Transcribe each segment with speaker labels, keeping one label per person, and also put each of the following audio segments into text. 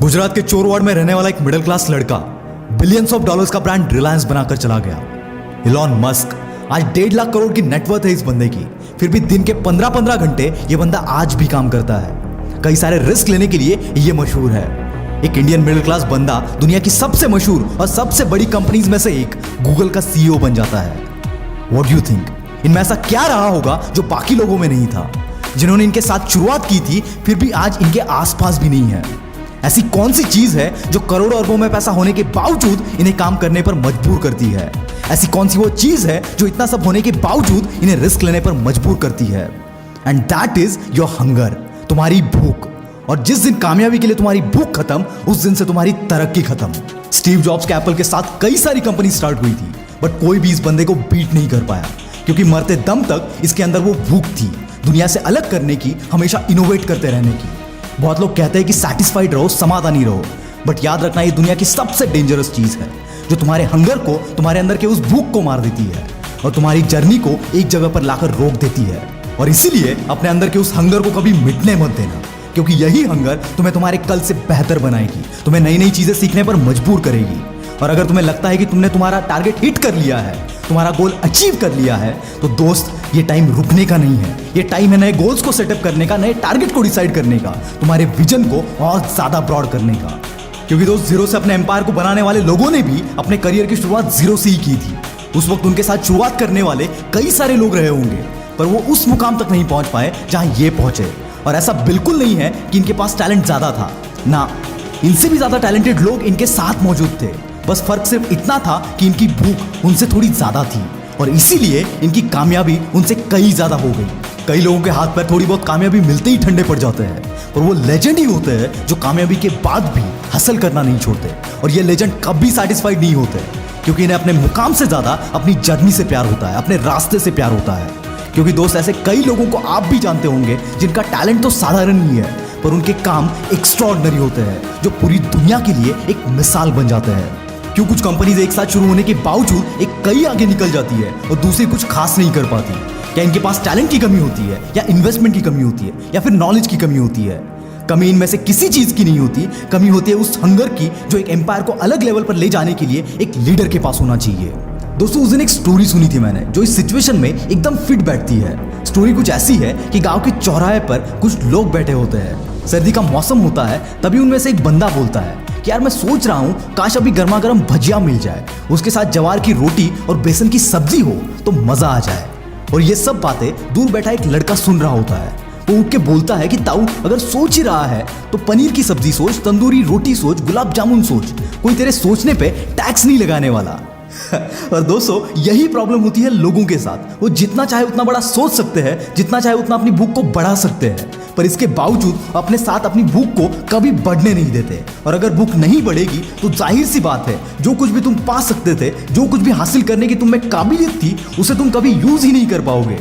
Speaker 1: गुजरात के चोरवाड़ में रहने वाला एक मिडिल क्लास लड़का बिलियंस ऑफ डॉलर्स का ब्रांड रिलायंस बनाकर चला गया। इलॉन मस्क, आज 1.5 लाख करोड़ की नेटवर्थ है इस बंदे की, फिर भी दिन के 15-15 घंटे ये बंदा आज भी काम करता है। कई सारे रिस्क लेने के लिए ये मशहूर है। एक इंडियन मिडिल क्लास बंदा दुनिया की सबसे मशहूर और सबसे बड़ी कंपनीज में से एक गूगल का सीईओ बन जाता है। व्हाट डू यू थिंक, इनमें ऐसा क्या रहा होगा जो बाकी लोगों में नहीं था, जिन्होंने इनके साथ शुरुआत की थी फिर भी आज इनके आसपास भी नहीं है? ऐसी कौन सी चीज है जो करोड़ों अरबों में पैसा होने के बावजूद इन्हें काम करने पर मजबूर करती है? ऐसी कौन सी वो चीज है जो इतना सब होने के बावजूद इन्हें रिस्क लेने पर मजबूर करती है? And that is your hunger, तुम्हारी भूख। और जिस दिन कामयाबी के लिए तुम्हारी भूख खत्म, उस दिन से तुम्हारी तरक्की खत्म। स्टीव जॉब्स के एप्पल के साथ कई सारी कंपनी स्टार्ट हुई थी, बट कोई भी इस बंदे को बीट नहीं कर पाया, क्योंकि मरते दम तक इसके अंदर वो भूख थी, दुनिया से अलग करने की, हमेशा इनोवेट करते रहने की। बहुत लोग कहते हैं कि सैटिस्फाइड रहो, समाधानी रहो, बट याद रखना ये दुनिया की सबसे डेंजरस चीज है, जो तुम्हारे हंगर को, तुम्हारे अंदर के उस भूख को मार देती है और तुम्हारी जर्नी को एक जगह पर लाकर रोक देती है। और इसीलिए अपने अंदर के उस हंगर को कभी मिटने मत देना, क्योंकि यही हंगर तुम्हें तुम्हारे कल से बेहतर बनाएगी, तुम्हें नई नई चीजें सीखने पर मजबूर करेगी। और अगर तुम्हें लगता है कि तुमने तुम्हारा टारगेट हिट कर लिया है, तुम्हारा गोल अचीव कर लिया है, तो दोस्त ये टाइम रुकने का नहीं है। ये टाइम है नए गोल्स को सेटअप करने का, नए टारगेट को डिसाइड करने का, तुम्हारे विजन को और ज्यादा ब्रॉड करने का। क्योंकि दोस्त, जीरो से अपने एम्पायर को बनाने वाले लोगों ने भी अपने करियर की शुरुआत जीरो से ही की थी। उस वक्त उनके साथ शुरुआत करने वाले कई सारे लोग रहे होंगे, पर वो उस मुकाम तक नहीं पहुंच पाए जहां ये पहुंचे। और ऐसा बिल्कुल नहीं है कि इनके पास टैलेंट ज्यादा था, ना, इनसे भी ज्यादा टैलेंटेड लोग इनके साथ मौजूद थे। बस फर्क सिर्फ इतना था कि इनकी भूख उनसे थोड़ी ज्यादा थी, और इसीलिए इनकी कामयाबी उनसे कई ज्यादा हो गई। कई लोगों के हाथ पैर थोड़ी बहुत कामयाबी मिलते ही ठंडे पड़ जाते हैं, और वो लेजेंड ही होते हैं जो कामयाबी के बाद भी हासिल करना नहीं छोड़ते। और ये लेजेंड कभी सैटिस्फाइड नहीं होते, क्योंकि इन्हें अपने मुकाम से ज्यादा अपनी जर्नी से प्यार होता है, अपने रास्ते से प्यार होता है। क्योंकि दोस्त, ऐसे कई लोगों को आप भी जानते होंगे जिनका टैलेंट तो साधारण ही है, पर उनके काम एक्स्ट्राऑर्डिनरी होते हैं, जो पूरी दुनिया के लिए एक मिसाल बन जाते हैं। क्यों कुछ कंपनीज एक साथ शुरू होने के बावजूद एक कई आगे निकल जाती है और दूसरी कुछ खास नहीं कर पाती? क्या इनके पास टैलेंट की कमी होती है, या इन्वेस्टमेंट की कमी होती है, या फिर नॉलेज की कमी होती है? कमी इनमें से किसी चीज की नहीं होती, कमी होती है उस हंगर की जो एक एम्पायर को अलग लेवल पर ले जाने के लिए एक लीडर के पास होना चाहिए। दोस्तों, उस दिन एक स्टोरी सुनी थी मैंने, जो इस सिचुएशन में एकदम फिट बैठती है। स्टोरी कुछ ऐसी है कि गांव के चौराहे पर कुछ लोग बैठे होते हैं, सर्दी का मौसम होता है, तभी उनमें से एक बंदा बोलता है कि यार, मैं सोच रहा हूं काश अभी गर्मा गर्म भजिया मिल जाए, उसके साथ जवार की रोटी और बेसन की सब्जी हो तो मजा आ जाए। और ये सब बातें दूर बैठा एक लड़का सुन रहा होता है। वो उठ के बोलता है कि ताऊ, अगर सोच ही रहा है तो पनीर की सब्जी सोच, तंदूरी रोटी सोच, गुलाब जामुन सोच, कोई तेरे सोचने पे टैक्स नहीं लगाने वाला। और दोस्तों, यही प्रॉब्लम होती है लोगों के साथ। वो जितना चाहे उतना बड़ा सोच सकते हैं, जितना चाहे उतना अपनी भूख को बढ़ा सकते हैं, पर इसके बावजूद अपने साथ अपनी भूख को कभी बढ़ने नहीं देते। और अगर भूख नहीं बढ़ेगी तो जाहिर सी बात है, जो कुछ भी तुम पा सकते थे, जो कुछ भी हासिल करने की तुम में काबिलियत थी, उसे तुम कभी यूज ही नहीं कर पाओगे।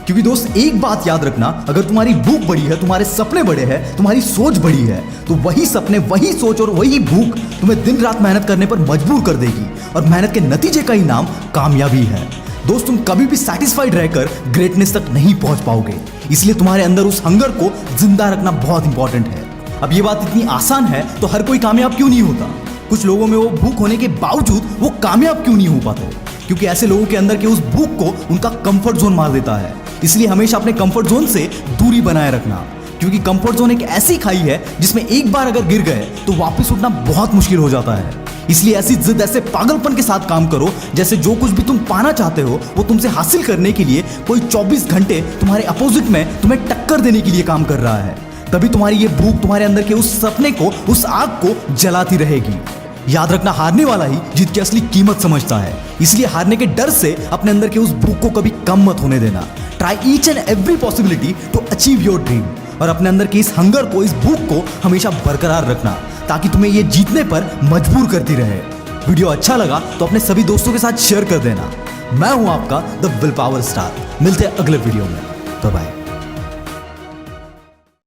Speaker 1: क्योंकि दोस्त, एक बात याद रखना, अगर तुम्हारी भूख बड़ी है, तुम्हारे सपने बड़े हैं, तुम्हारी सोच बड़ी है, तो वही सपने, वही सोच और वही भूख तुम्हें दिन रात मेहनत करने पर मजबूर कर देगी। और मेहनत के नतीजे का ही नाम कामयाबी है। दोस्त, तुम कभी भी सैटिस्फाइड रहकर ग्रेटनेस तक नहीं पहुंच पाओगे, इसलिए तुम्हारे अंदर उस हंगर को जिंदा रखना बहुत इंपॉर्टेंट है। अब ये बात इतनी आसान है तो हर कोई कामयाब क्यों नहीं होता? कुछ लोगों में वो भूख होने के बावजूद वो कामयाब क्यों नहीं हो पाते? क्योंकि ऐसे लोगों के अंदर के उस भूख को उनका कंफर्ट जोन मार देता है। इसलिए हमेशा अपने कंफर्ट जोन से दूरी बनाए रखना, क्योंकि कंफर्ट जोन एक ऐसी खाई है जिसमें एक बार अगर गिर गए तो वापस उठना बहुत मुश्किल हो जाता है। इसलिए ऐसी जिद, ऐसे पागलपन के साथ काम करो जैसे जो कुछ भी तुम पाना चाहते हो वो तुमसे हासिल करने के लिए कोई 24 घंटे तुम्हारे अपोजिट में तुम्हें टक्कर देने के लिए काम कर रहा है। तभी तुम्हारी ये भूख तुम्हारे अंदर के उस सपने को, उस आग को जलाती रहेगी। याद रखना, हारने वाला ही जीत की असली कीमत समझता है। इसलिए हारने के डर से अपने अंदर के उस भूख को कभी कम मत होने देना। Try each and every possibility to achieve your dream. और अपने अंदर की इस हंगर को, इस भूख को हमेशा बरकरार रखना, ताकि तुम्हें ये जीतने पर मजबूर करती रहे। वीडियो अच्छा लगा तो अपने सभी दोस्तों के साथ शेयर कर देना। मैं हूं आपका द विल पावर स्टार। मिलते हैं अगले वीडियो में। Bye bye.